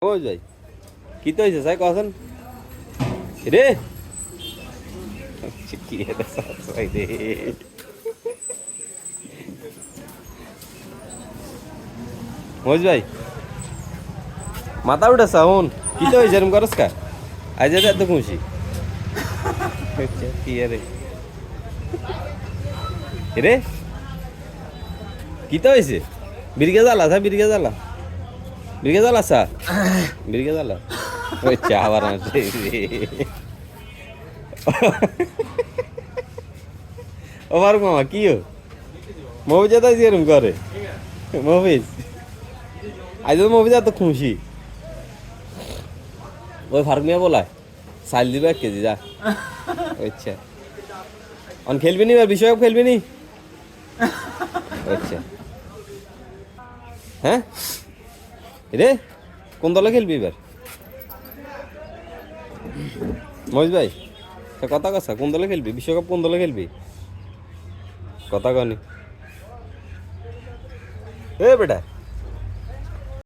ও যাই কি তো হয়েছে সাই কখন রে কি রে সাই রে মোজ ভাই মাথা উঠে সাউন কি তো হয়েছে এরকম করস কা আজ এত খুশি কি রে রে কি তো হয়েছে বিরিগে জ্বালা সা বিরিগে জ্বালা বিরিগে জ্বালা সা বিরিগে জ্বালা ওই চা আবার আসে ও বার মামা কি হো মহিজ তাই এরকম করে মহিজ আজ তো মহিজ এত খুশি ওই ফারুক মিয়া বলায় সাইল দিবে 1 কেজি যা আচ্ছা অন খেলবি নি এবার বিশ্বকাপ খেলবি নি আচ্ছা হ্যাঁ রে কোন দলে খেলবি এবার মহিজ ভাই কথা কথা কোন দলে খেলবি বিশ্বকাপ কোন দলে খেলবি কথা কনি এ বেটা